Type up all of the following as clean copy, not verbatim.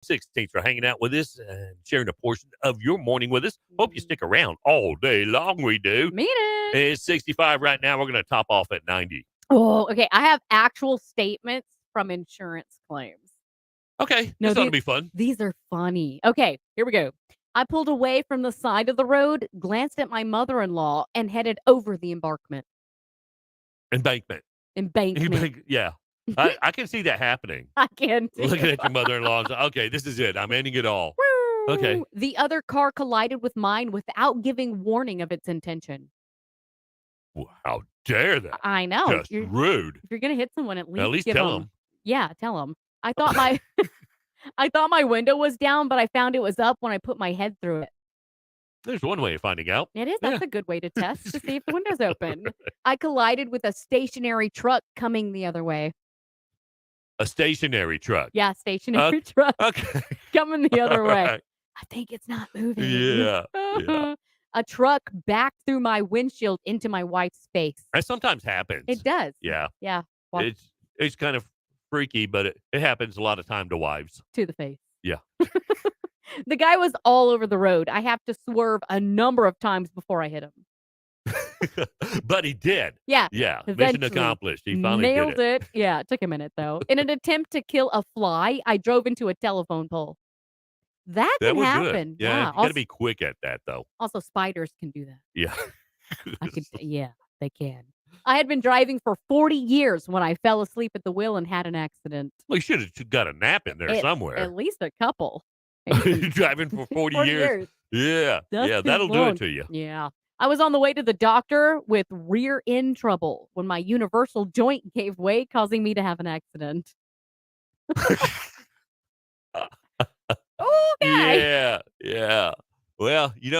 Thanks for hanging out with us and sharing a portion of your morning with us. Hope you stick around all day long. We do. Mean it. It's 65 right now. We're going to top off at 90. Oh, okay. I have actual statements from insurance claims. Okay. This ought to be fun. These are funny. Okay, here we go. I pulled away from the side of the road, glanced at my mother-in-law, and headed over the embankment. Embankment. Yeah. I can see that happening. I can too. Looking at your mother-in-law. Okay, this is it. I'm ending it all. Woo! Okay. The other car collided with mine without giving warning of its intention. Well, how dare that? I know. Just rude. If you're going to hit someone, at least tell them. Yeah, tell them. I thought my window was down, but I found it was up when I put my head through it. There's one way of finding out. It is. That's a good way to test to see if the window's open. I collided with a stationary truck coming the other way. A stationary truck? Yeah, stationary truck. Okay. Coming the other way. Right. I think it's not moving. Yeah. A truck backed through my windshield into my wife's face. That sometimes happens. It does. Yeah. Yeah. Well, it's kind of freaky, but it happens a lot of time to wives. To the face. Yeah. The guy was all over the road. I have to swerve a number of times before I hit him. But he did. Yeah. Yeah. Mission accomplished. He finally nailed did it. Yeah, it took a minute though. In an attempt to kill a fly, I drove into a telephone pole. That can happen. Good. Yeah. You got to be quick at that though. Also, spiders can do that. Yeah. Yeah, they can. I had been driving for 40 years when I fell asleep at the wheel and had an accident. Well, you should have got a nap in there somewhere. At least a couple. Driving for 40 years. Yeah. That's that'll do it to you. Yeah. I was on the way to the doctor with rear end trouble when my universal joint gave way, causing me to have an accident. Okay. Yeah. Well, you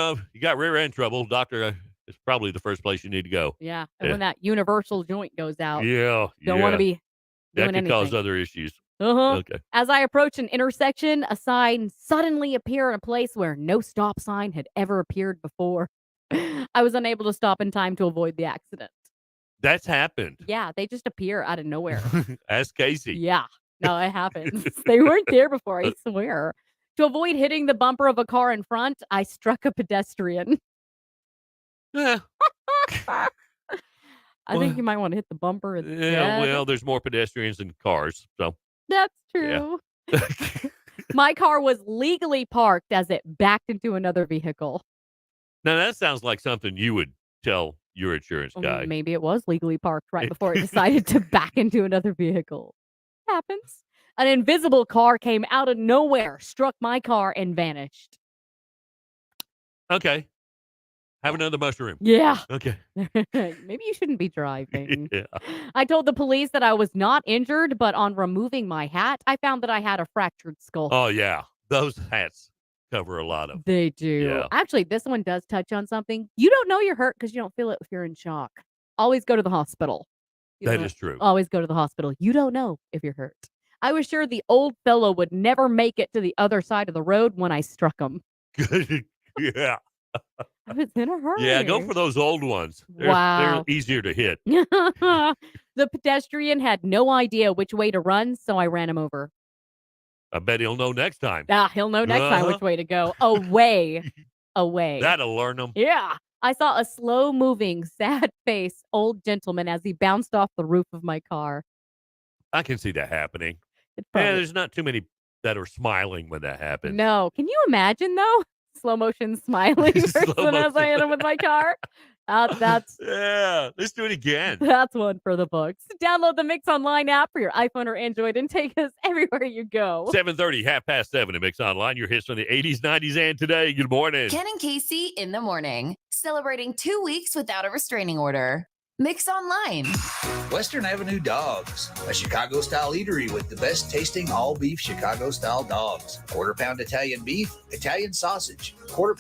got rear end trouble. Doctor is probably the first place you need to go. Yeah. And when that universal joint goes out. Yeah. Don't want to be doing that could cause anything. other issues. Okay. As I approach an intersection, a sign suddenly appeared in a place where no stop sign had ever appeared before. I was unable to stop in time to avoid the accident. That's happened. Yeah, they just appear out of nowhere. Ask Casey. Yeah, no, it happens. They weren't there before, I swear. To avoid hitting the bumper of a car in front, I struck a pedestrian. Yeah. I think you might want to hit the bumper instead. Yeah, well, there's more pedestrians than cars, so. That's true. Yeah. My car was legally parked as it backed into another vehicle. Now, that sounds like something you would tell your insurance guy. Maybe it was legally parked right before it decided to back into another vehicle. Happens. An invisible car came out of nowhere, struck my car, and vanished. Okay. Have another mushroom. Yeah. Okay. Maybe you shouldn't be driving. Yeah. I told the police that I was not injured, but on removing my hat, I found that I had a fractured skull. Oh, yeah. Those hats cover a lot of. They do. Yeah. Actually, this one does touch on something. You don't know you're hurt because you don't feel it if you're in shock. Always go to the hospital. That is true. Always go to the hospital. You don't know if you're hurt. I was sure the old fellow would never make it to the other side of the road when I struck him. Yeah. I was in a hurry. Yeah, go for those old ones. They're easier to hit. The pedestrian had no idea which way to run, so I ran him over. I bet he'll know next time. He'll know next time which way to go. Away. That'll learn him. Yeah. I saw a slow-moving, sad-faced old gentleman as he bounced off the roof of my car. I can see that happening. There's not too many that are smiling when that happens. No. Can you imagine, though? Slow motion smiling person as I hit him with my car. That's yeah. Let's do it again. That's one for the books. Download the Mix Online app for your iPhone or Android and take us everywhere you go. 7:30, 7:30 at Mix Online. Your hits from the 80s, 90s, and today. Good morning. Ken and Casey in the morning, celebrating 2 weeks without a restraining order. Mix Online. Western Avenue Dogs, a Chicago-style eatery with the best tasting all-beef Chicago-style dogs. Quarter-pound Italian beef, Italian sausage, quarter-pound